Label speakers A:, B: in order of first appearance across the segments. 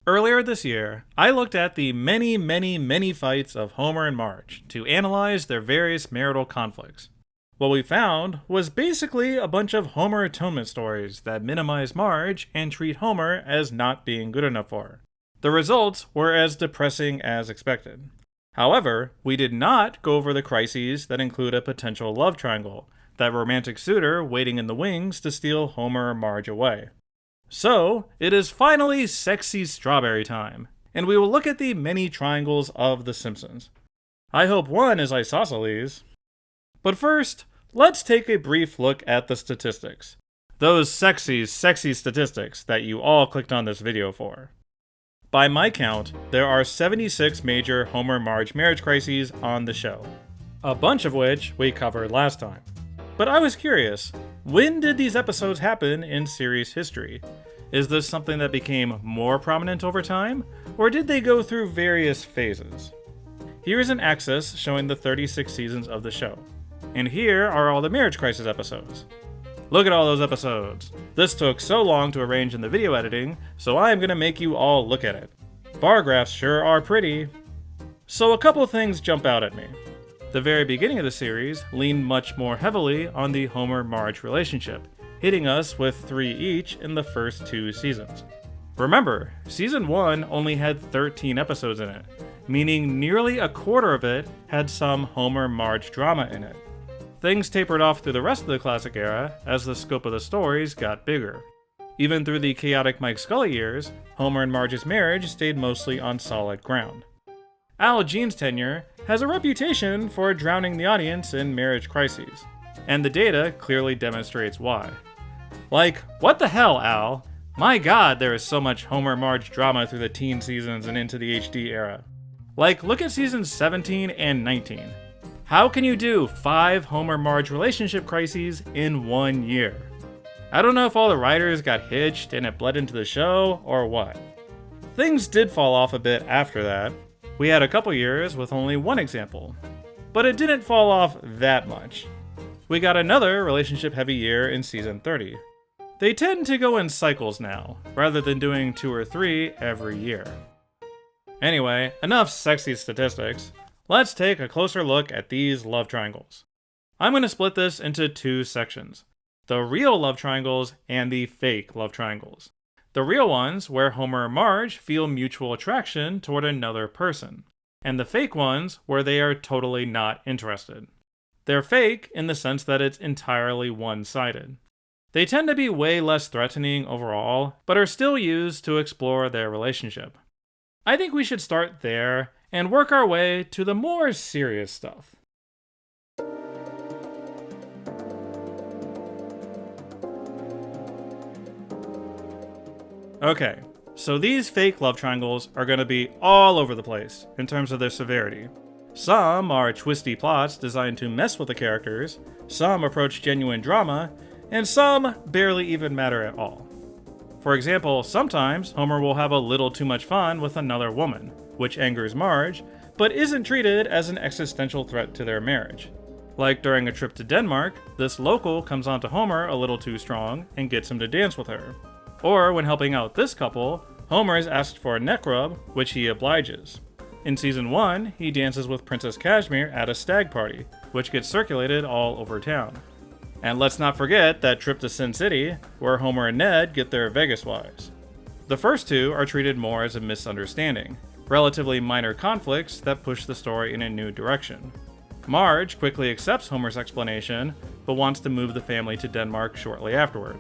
A: Earlier this year, I looked at the many fights of Homer and Marge to analyze their various marital conflicts. What we found was basically a bunch of Homer atonement stories that minimize Marge and treat Homer as not being good enough for her. The results were as depressing as expected. However, we did not go over the crises that include a potential love triangle, that romantic suitor waiting in the wings to steal Homer or Marge away. So, it is finally sexy strawberry time, and we will look at the many triangles of The Simpsons. I hope one is isosceles. But first, let's take a brief look at the statistics. Those sexy statistics that you all clicked on this video for. By my count, there are 76 major Homer-Marge marriage crises on the show, a bunch of which we covered last time. But I was curious, when did these episodes happen in series history? Is this something that became more prominent over time, or did they go through various phases? Here is an axis showing the 36 seasons of the show, and here are all the marriage crisis episodes. Look at all those episodes. This took so long to arrange in the video editing, so I am going to make you all look at it. Bar graphs sure are pretty. So a couple things jump out at me. The very beginning of the series leaned much more heavily on the Homer-Marge relationship, hitting us with 3 each in the first 2 seasons. Remember, season 1 only had 13 episodes in it, meaning nearly a quarter of it had some Homer-Marge drama in it. Things tapered off through the rest of the classic era as the scope of the stories got bigger. Even through the chaotic Mike Scully years, Homer and Marge's marriage stayed mostly on solid ground. Al Jean's tenure has a reputation for drowning the audience in marriage crises, and the data clearly demonstrates why. Like, what the hell, Al? My god, there is so much Homer-Marge drama through the teen seasons and into the HD era. Like, look at seasons 17 and 19. How can you do 5 Homer-Marge relationship crises in 1 year? I don't know if all the writers got hitched and it bled into the show, or what. Things did fall off a bit after that. We had a couple years with only 1 example. But it didn't fall off that much. We got another relationship-heavy year in season 30. They tend to go in cycles now, rather than doing 2 or 3 every year. Anyway, enough sexy statistics. Let's take a closer look at these love triangles. I'm going to split this into 2 sections. The real love triangles and the fake love triangles. The real ones, where Homer and Marge feel mutual attraction toward another person. And the fake ones, where they are totally not interested. They're fake in the sense that it's entirely one-sided. They tend to be way less threatening overall, but are still used to explore their relationship. I think we should start there and work our way to the more serious stuff. Okay, so these fake love triangles are going to be all over the place in terms of their severity. Some are twisty plots designed to mess with the characters, some approach genuine drama, and some barely even matter at all. For example, sometimes Homer will have a little too much fun with another woman, which angers Marge, but isn't treated as an existential threat to their marriage. Like during a trip to Denmark, this local comes onto Homer a little too strong and gets him to dance with her. Or when helping out this couple, Homer is asked for a neck rub, which he obliges. In season 1, he dances with Princess Cashmere at a stag party, which gets circulated all over town. And let's not forget that trip to Sin City, where Homer and Ned get their Vegas wives. The first 2 are treated more as a misunderstanding, relatively minor conflicts that push the story in a new direction. Marge quickly accepts Homer's explanation, but wants to move the family to Denmark shortly afterward.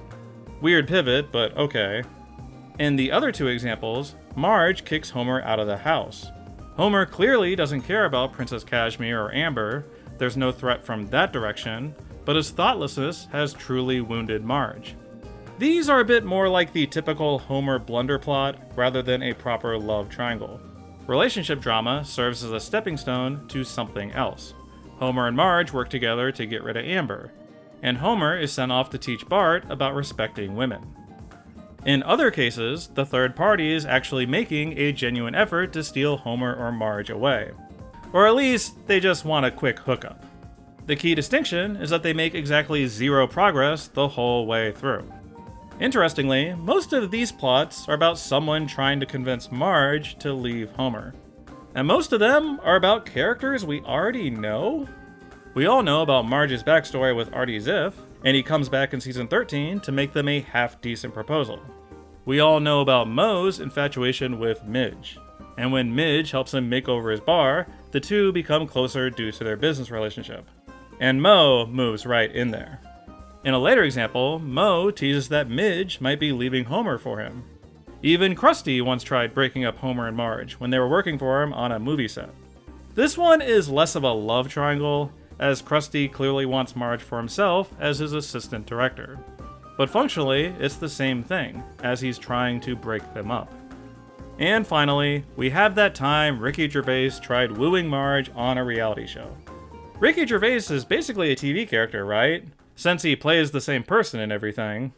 A: Weird pivot, but okay. In the other 2 examples, Marge kicks Homer out of the house. Homer clearly doesn't care about Princess Cashmere or Amber, there's no threat from that direction, but his thoughtlessness has truly wounded Marge. These are a bit more like the typical Homer blunder plot rather than a proper love triangle. Relationship drama serves as a stepping stone to something else. Homer and Marge work together to get rid of Amber, and Homer is sent off to teach Bart about respecting women. In other cases, the third party is actually making a genuine effort to steal Homer or Marge away. Or at least, they just want a quick hookup. The key distinction is that they make exactly 0 progress the whole way through. Interestingly, most of these plots are about someone trying to convince Marge to leave Homer. And most of them are about characters we already know. We all know about Marge's backstory with Artie Ziff, and he comes back in season 13 to make them a half-decent proposal. We all know about Moe's infatuation with Midge, and when Midge helps him make over his bar, the two become closer due to their business relationship. And Moe moves right in there. In a later example, Moe teases that Midge might be leaving Homer for him. Even Krusty once tried breaking up Homer and Marge when they were working for him on a movie set. This one is less of a love triangle, as Krusty clearly wants Marge for himself as his assistant director. But functionally, it's the same thing, as he's trying to break them up. And finally, we have that time Ricky Gervais tried wooing Marge on a reality show. Ricky Gervais is basically a TV character, right? Since he plays the same person and everything.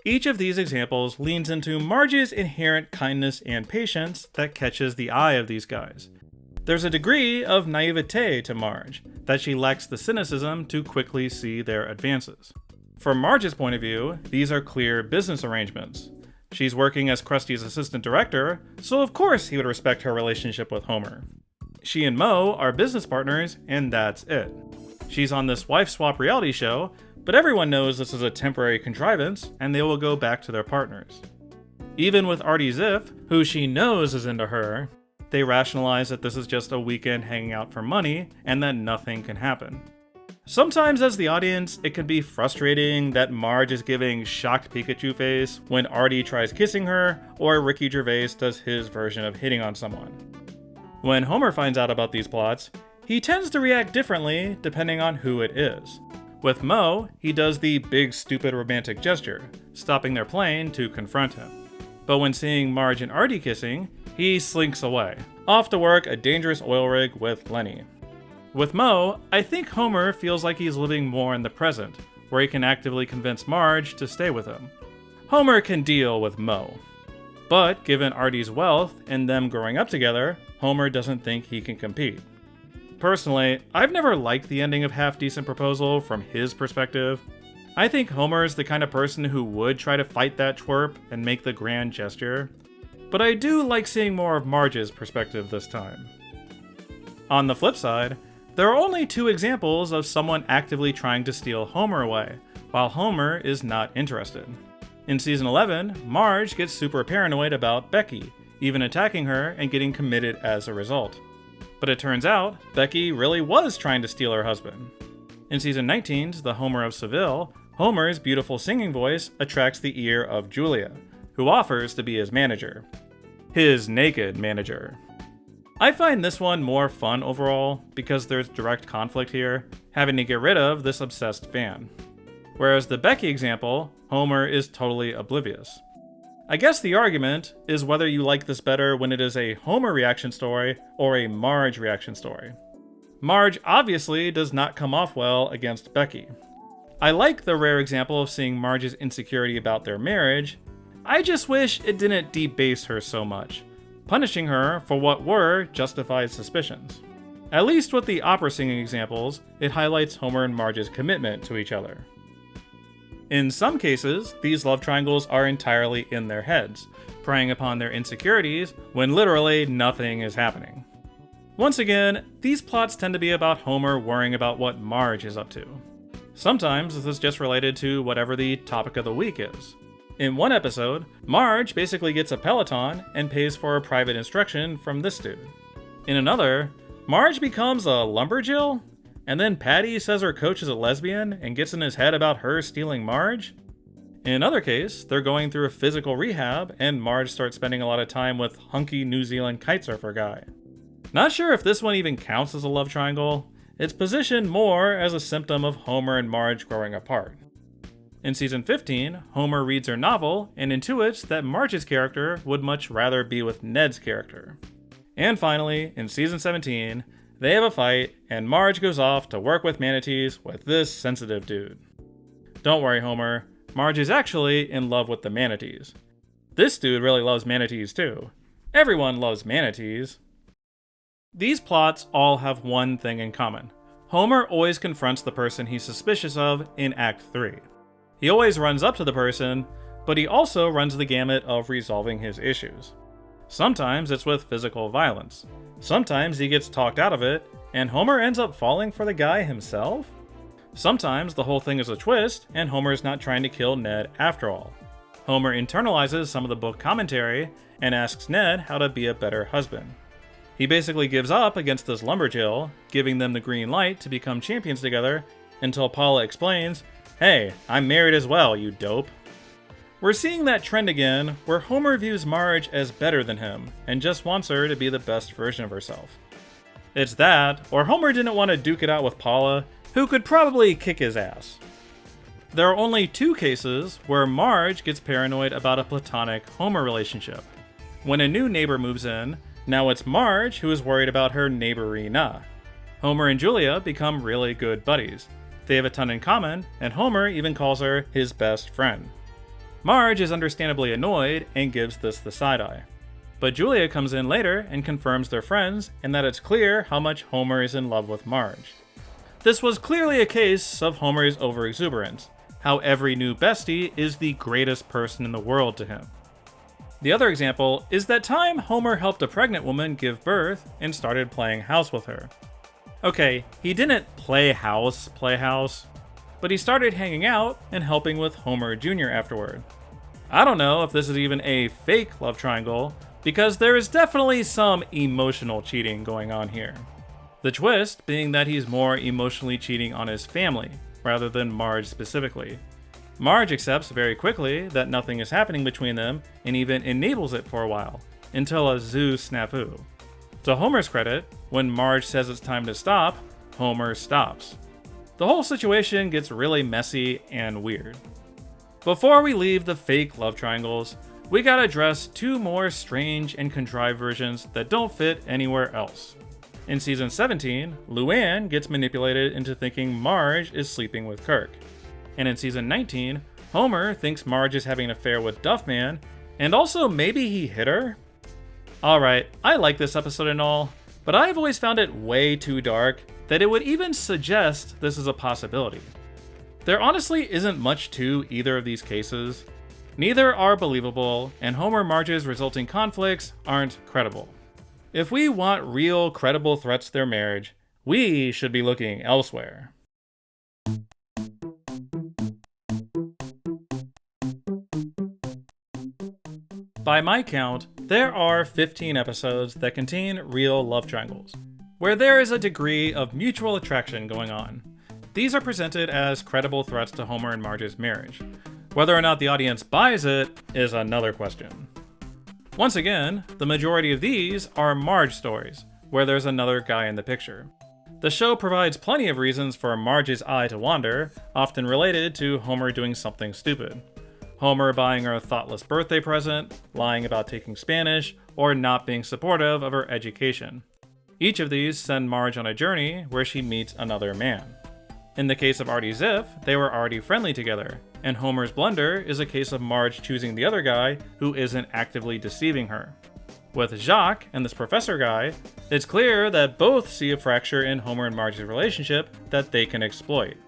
A: Each of these examples leans into Marge's inherent kindness and patience that catches the eye of these guys. There's a degree of naivete to Marge, that she lacks the cynicism to quickly see their advances. From Marge's point of view, these are clear business arrangements. She's working as Krusty's assistant director, so of course he would respect her relationship with Homer. She and Moe are business partners, and that's it. She's on this wife swap reality show, but everyone knows this is a temporary contrivance, and they will go back to their partners. Even with Artie Ziff, who she knows is into her, they rationalize that this is just a weekend hanging out for money, and that nothing can happen. Sometimes as the audience, it can be frustrating that Marge is giving shocked Pikachu face when Artie tries kissing her, or Ricky Gervais does his version of hitting on someone. When Homer finds out about these plots, he tends to react differently depending on who it is. With Moe, he does the big stupid romantic gesture, stopping their plane to confront him. But when seeing Marge and Artie kissing, he slinks away, off to work a dangerous oil rig with Lenny. With Moe, I think Homer feels like he's living more in the present, where he can actively convince Marge to stay with him. Homer can deal with Moe. But given Artie's wealth and them growing up together, Homer doesn't think he can compete. Personally, I've never liked the ending of Half Decent Proposal from his perspective. I think Homer's the kind of person who would try to fight that twerp and make the grand gesture. But I do like seeing more of Marge's perspective this time. On the flip side, there are only two examples of someone actively trying to steal Homer away, while Homer is not interested. In season 11, Marge gets super paranoid about Becky, even attacking her and getting committed as a result. But it turns out, Becky really was trying to steal her husband. In season 19's The Homer of Seville, Homer's beautiful singing voice attracts the ear of Julia, who offers to be his manager. His naked manager. I find this one more fun overall, because there's direct conflict here, having to get rid of this obsessed fan. Whereas the Becky example, Homer is totally oblivious. I guess the argument is whether you like this better when it is a Homer reaction story or a Marge reaction story. Marge obviously does not come off well against Becky. I like the rare example of seeing Marge's insecurity about their marriage. I just wish it didn't debase her so much, punishing her for what were justified suspicions. At least with the opera singing examples, it highlights Homer and Marge's commitment to each other. In some cases, these love triangles are entirely in their heads, preying upon their insecurities when literally nothing is happening. Once again, these plots tend to be about Homer worrying about what Marge is up to. Sometimes this is just related to whatever the topic of the week is. In one episode, Marge basically gets a Peloton and pays for a private instruction from this dude. In another, Marge becomes a lumberjill, and then Patty says her coach is a lesbian and gets in his head about her stealing Marge. In another case, they're going through a physical rehab and Marge starts spending a lot of time with hunky New Zealand kitesurfer guy. Not sure if this one even counts as a love triangle. It's positioned more as a symptom of Homer and Marge growing apart. In season 15, Homer reads her novel and intuits that Marge's character would much rather be with Ned's character. And finally, in season 17, they have a fight, and Marge goes off to work with manatees with this sensitive dude. Don't worry, Homer. Marge is actually in love with the manatees. This dude really loves manatees too. Everyone loves manatees. These plots all have one thing in common. Homer always confronts the person he's suspicious of in Act 3. He always runs up to the person, but he also runs the gamut of resolving his issues. Sometimes it's with physical violence. Sometimes he gets talked out of it, and Homer ends up falling for the guy himself? Sometimes the whole thing is a twist, and Homer's not trying to kill Ned after all. Homer internalizes some of the book commentary and asks Ned how to be a better husband. He basically gives up against this lumberjill, giving them the green light to become champions together, until Paula explains, "Hey, I'm married as well, you dope." We're seeing that trend again, where Homer views Marge as better than him, and just wants her to be the best version of herself. It's that, or Homer didn't want to duke it out with Paula, who could probably kick his ass. There are only 2 cases where Marge gets paranoid about a platonic Homer relationship. When a new neighbor moves in, now it's Marge who is worried about her neighborina. Homer and Julia become really good buddies. They have a ton in common, and Homer even calls her his best friend. Marge is understandably annoyed and gives this the side eye. But Julia comes in later and confirms they're friends, and that it's clear how much Homer is in love with Marge. This was clearly a case of Homer's overexuberance, how every new bestie is the greatest person in the world to him. The other example is that time Homer helped a pregnant woman give birth and started playing house with her. Okay, he didn't play house, but he started hanging out and helping with Homer Jr. afterward. I don't know if this is even a fake love triangle, because there is definitely some emotional cheating going on here. The twist being that he's more emotionally cheating on his family, rather than Marge specifically. Marge accepts very quickly that nothing is happening between them, and even enables it for a while, until a zoo snafu. To Homer's credit, when Marge says it's time to stop, Homer stops. The whole situation gets really messy and weird. Before we leave the fake love triangles, we gotta address 2 more strange and contrived versions that don't fit anywhere else. In season 17, Luann gets manipulated into thinking Marge is sleeping with Kirk. And in season 19, Homer thinks Marge is having an affair with Duffman, and also maybe he hit her? Alright, I like this episode and all, but I've always found it way too dark that it would even suggest this is a possibility. There honestly isn't much to either of these cases. Neither are believable, and Homer-Marge's resulting conflicts aren't credible. If we want real, credible threats to their marriage, we should be looking elsewhere. By my count, there are 15 episodes that contain real love triangles, where there is a degree of mutual attraction going on. These are presented as credible threats to Homer and Marge's marriage. Whether or not the audience buys it is another question. Once again, the majority of these are Marge stories, where there's another guy in the picture. The show provides plenty of reasons for Marge's eye to wander, often related to Homer doing something stupid. Homer buying her a thoughtless birthday present, lying about taking Spanish, or not being supportive of her education. Each of these send Marge on a journey where she meets another man. In the case of Artie Ziff, they were already friendly together, and Homer's blunder is a case of Marge choosing the other guy who isn't actively deceiving her. With Jacques and this professor guy, it's clear that both see a fracture in Homer and Marge's relationship that they can exploit.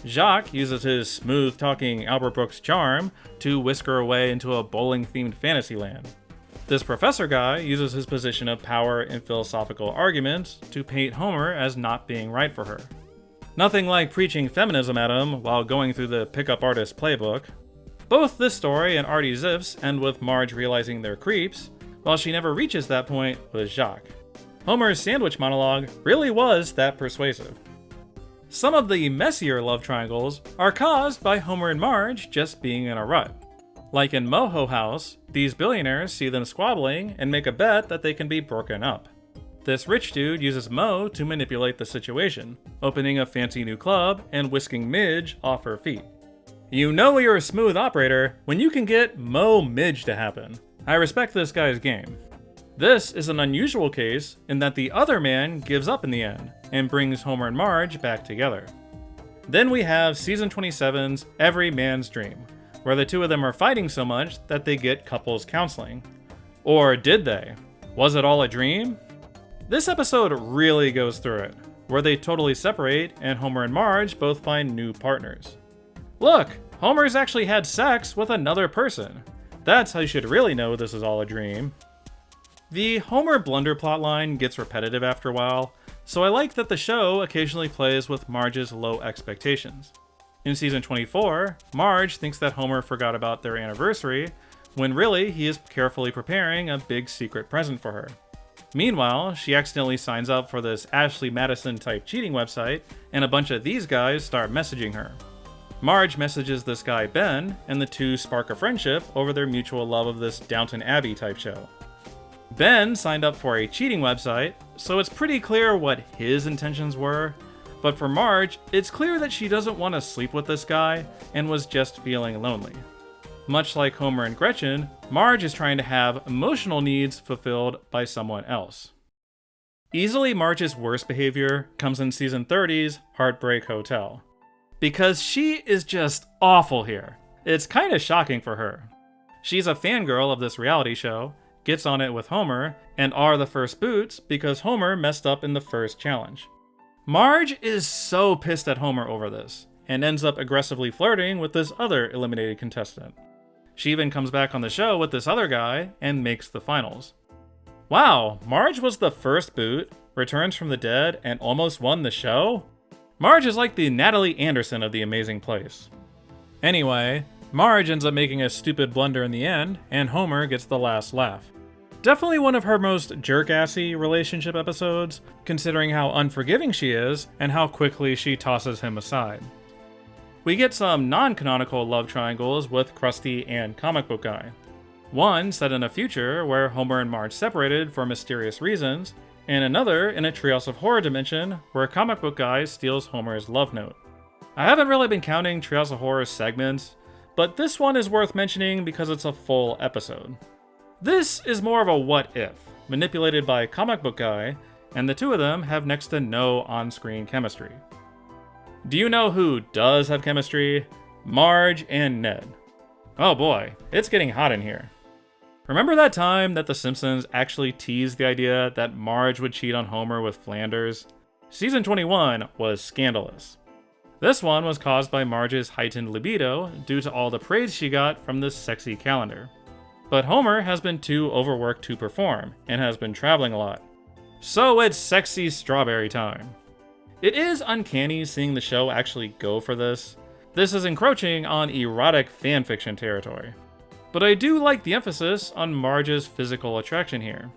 A: Jacques uses his smooth-talking Albert Brooks charm to whisk her away into a bowling-themed fantasy land. This professor guy uses his position of power and philosophical arguments to paint Homer as not being right for her. Nothing like preaching feminism at him while going through the pickup artist playbook. Both this story and Artie Ziff's end with Marge realizing they're creeps, while she never reaches that point with Jacques. Homer's sandwich monologue really was that persuasive. Some of the messier love triangles are caused by Homer and Marge just being in a rut. Like in Moho House, these billionaires see them squabbling and make a bet that they can be broken up. This rich dude uses Mo to manipulate the situation, opening a fancy new club and whisking Midge off her feet. You know you're a smooth operator when you can get Mo Midge to happen. I respect this guy's game. This is an unusual case in that the other man gives up in the end and brings Homer and Marge back together. Then we have season 27's Every Man's Dream, where the two of them are fighting so much that they get couples counseling. Or did they? Was it all a dream? This episode really goes through it, where they totally separate and Homer and Marge both find new partners. Look, Homer's actually had sex with another person. That's how you should really know this is all a dream. The Homer blunder plotline gets repetitive after a while, so I like that the show occasionally plays with Marge's low expectations. In season 24, Marge thinks that Homer forgot about their anniversary, when really he is carefully preparing a big secret present for her. Meanwhile, she accidentally signs up for this Ashley Madison type cheating website, and a bunch of these guys start messaging her. Marge messages this guy Ben, and the two spark a friendship over their mutual love of this Downton Abbey type show. Ben signed up for a cheating website, so it's pretty clear what his intentions were, but for Marge, it's clear that she doesn't want to sleep with this guy and was just feeling lonely. Much like Homer and Gretchen, Marge is trying to have emotional needs fulfilled by someone else. Easily Marge's worst behavior comes in season 30's Heartbreak Hotel. Because she is just awful here. It's kind of shocking for her. She's a fangirl of this reality show, gets on it with Homer, and are the first boots because Homer messed up in the first challenge. Marge is so pissed at Homer over this, and ends up aggressively flirting with this other eliminated contestant. She even comes back on the show with this other guy and makes the finals. Wow, Marge was the first boot, returns from the dead, and almost won the show? Marge is like the Natalie Anderson of The Amazing Place. Anyway, Marge ends up making a stupid blunder in the end, and Homer gets the last laugh. Definitely one of her most jerk-assy relationship episodes, considering how unforgiving she is and how quickly she tosses him aside. We get some non-canonical love triangles with Krusty and Comic Book Guy. One set in a future where Homer and Marge separated for mysterious reasons, and another in a Treehouse of Horror dimension where Comic Book Guy steals Homer's love note. I haven't really been counting Treehouse of Horror segments, but this one is worth mentioning because it's a full episode. This is more of a what if, manipulated by Comic Book Guy, and the two of them have next to no on-screen chemistry. Do you know who does have chemistry? Marge and Ned. Oh boy, it's getting hot in here. Remember that time that The Simpsons actually teased the idea that Marge would cheat on Homer with Flanders? Season 21 was scandalous. This one was caused by Marge's heightened libido due to all the praise she got from this sexy calendar. But Homer has been too overworked to perform, and has been traveling a lot. So it's sexy strawberry time. It is uncanny seeing the show actually go for this. This is encroaching on erotic fanfiction territory. But I do like the emphasis on Marge's physical attraction here.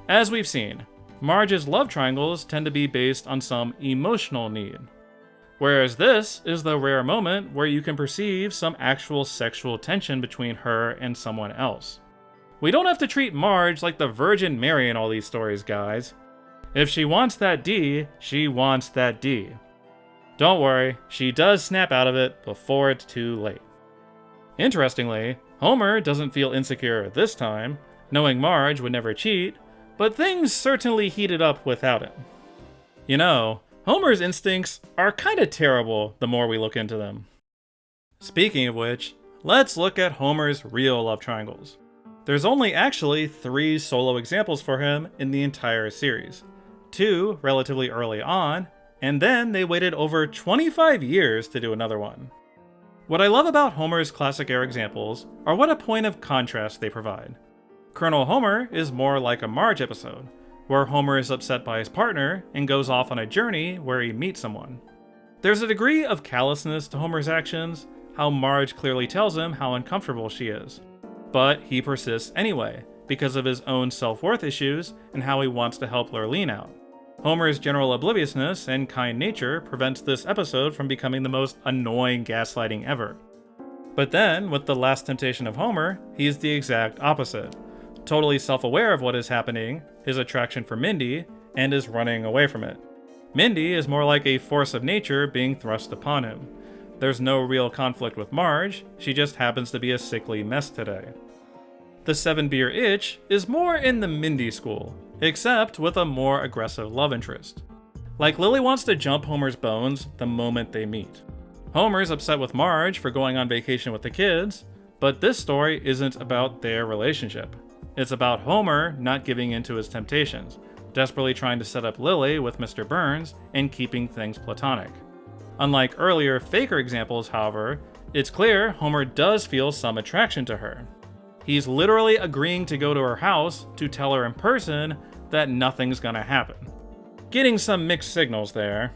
A: As we've seen, Marge's love triangles tend to be based on some emotional need. Whereas this is the rare moment where you can perceive some actual sexual tension between her and someone else. We don't have to treat Marge like the Virgin Mary in all these stories, guys. If she wants that D, she wants that D. Don't worry, she does snap out of it before it's too late. Interestingly, Homer doesn't feel insecure this time, knowing Marge would never cheat, but things certainly heated up without him. You know, Homer's instincts are kinda terrible the more we look into them. Speaking of which, let's look at Homer's real love triangles. There's only actually 3 solo examples for him in the entire series. 2 relatively early on, and then they waited over 25 years to do another one. What I love about Homer's classic era examples are what a point of contrast they provide. Colonel Homer is more like a Marge episode, where Homer is upset by his partner and goes off on a journey where he meets someone. There's a degree of callousness to Homer's actions, how Marge clearly tells him how uncomfortable she is. But he persists anyway, because of his own self-worth issues and how he wants to help Lurleen out. Homer's general obliviousness and kind nature prevents this episode from becoming the most annoying gaslighting ever. But then, with The Last Temptation of Homer, he's the exact opposite. Totally self-aware of what is happening, his attraction for Mindy, and is running away from it. Mindy is more like a force of nature being thrust upon him. There's no real conflict with Marge, she just happens to be a sickly mess today. The 7-beer itch is more in the Mindy school, except with a more aggressive love interest. Like Lily wants to jump Homer's bones the moment they meet. Homer's upset with Marge for going on vacation with the kids, but this story isn't about their relationship. It's about Homer not giving in to his temptations, desperately trying to set up Lily with Mr. Burns and keeping things platonic. Unlike earlier faker examples, however, It's clear Homer does feel some attraction to her. He's literally agreeing to go to her house to tell her in person that nothing's gonna happen. Getting some mixed signals there.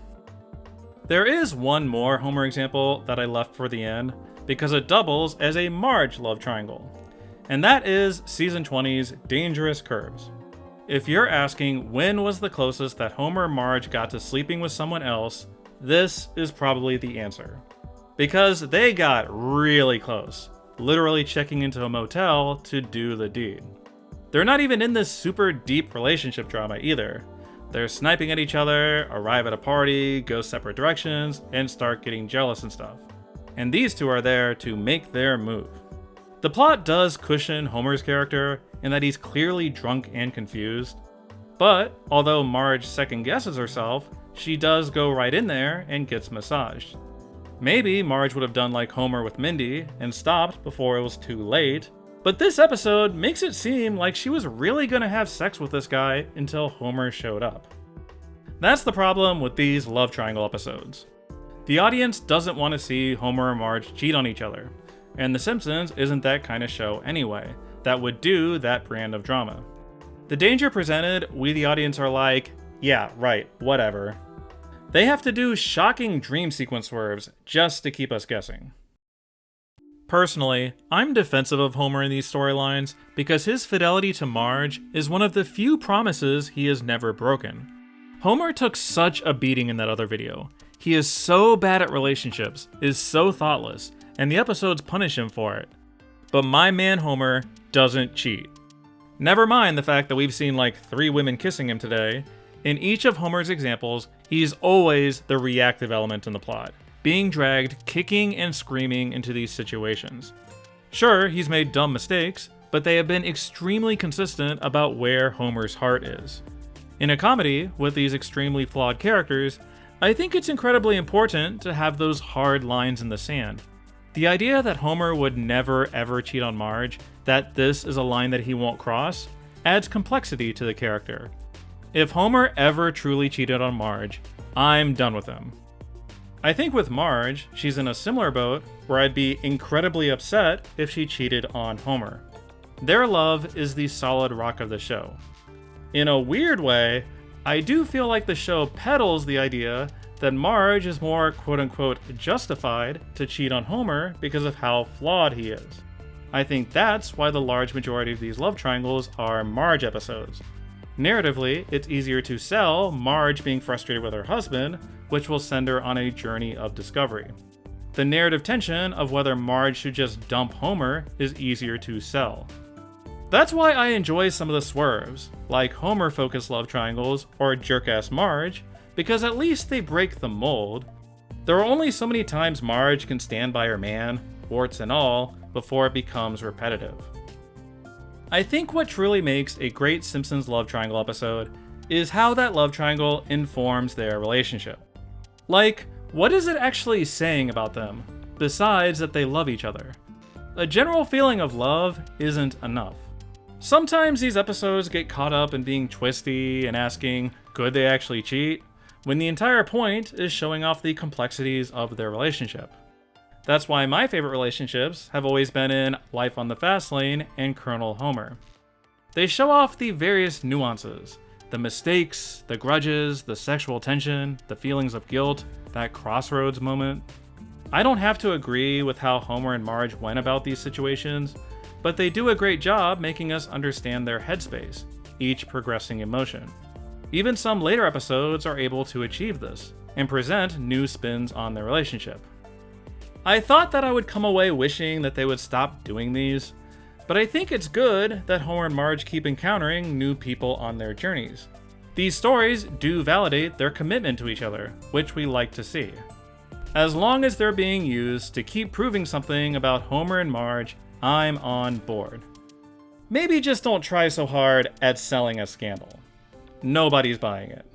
A: There is one more Homer example that I left for the end because it doubles as a Marge love triangle, and that is season 20's Dangerous Curves. If you're asking when was the closest that Homer and Marge got to sleeping with someone else, this is probably the answer. Because they got really close, literally checking into a motel to do the deed. They're not even in this super deep relationship drama either. They're sniping at each other, arrive at a party, go separate directions, and start getting jealous and stuff. And these two are there to make their move. The plot does cushion Homer's character in that he's clearly drunk and confused. But, although Marge second guesses herself, she does go right in there and gets massaged. Maybe Marge would have done like Homer with Mindy and stopped before it was too late, but this episode makes it seem like she was really gonna have sex with this guy until Homer showed up. That's the problem with these love triangle episodes. The audience doesn't want to see Homer and Marge cheat on each other, and The Simpsons isn't that kind of show anyway, that would do that brand of drama. The danger presented, we the audience are like, yeah, right, whatever. They have to do shocking dream sequence swerves just to keep us guessing. Personally, I'm defensive of Homer in these storylines because his fidelity to Marge is one of the few promises he has never broken. Homer took such a beating in that other video. He is so bad at relationships, is so thoughtless, and the episodes punish him for it. But my man Homer doesn't cheat. Never mind the fact that we've seen like 3 women kissing him today. In each of Homer's examples, he's always the reactive element in the plot, being dragged kicking and screaming into these situations. Sure, he's made dumb mistakes, but they have been extremely consistent about where Homer's heart is. In a comedy with these extremely flawed characters, I think it's incredibly important to have those hard lines in the sand. The idea that Homer would never ever cheat on Marge, that this is a line that he won't cross, adds complexity to the character. If Homer ever truly cheated on Marge, I'm done with him. I think with Marge, she's in a similar boat where I'd be incredibly upset if she cheated on Homer. Their love is the solid rock of the show. In a weird way, I do feel like the show peddles the idea that Marge is more quote-unquote justified to cheat on Homer because of how flawed he is. I think that's why the large majority of these love triangles are Marge episodes. Narratively, it's easier to sell Marge being frustrated with her husband, which will send her on a journey of discovery. The narrative tension of whether Marge should just dump Homer is easier to sell. That's why I enjoy some of the swerves, like Homer-focused love triangles or jerk-ass Marge, because at least they break the mold. There are only so many times Marge can stand by her man, warts and all, before it becomes repetitive. I think what truly makes a great Simpsons love triangle episode is how that love triangle informs their relationship. Like, what is it actually saying about them, besides that they love each other? A general feeling of love isn't enough. Sometimes these episodes get caught up in being twisty and asking, could they actually cheat? When the entire point is showing off the complexities of their relationship. That's why my favorite relationships have always been in Life on the Fast Lane and Colonel Homer. They show off the various nuances, the mistakes, the grudges, the sexual tension, the feelings of guilt, that crossroads moment. I don't have to agree with how Homer and Marge went about these situations, but they do a great job making us understand their headspace, each progressing emotion. Even some later episodes are able to achieve this, and present new spins on their relationship. I thought that I would come away wishing that they would stop doing these, but I think it's good that Homer and Marge keep encountering new people on their journeys. These stories do validate their commitment to each other, which we like to see. As long as they're being used to keep proving something about Homer and Marge, I'm on board. Maybe just don't try so hard at selling a scandal. Nobody's buying it.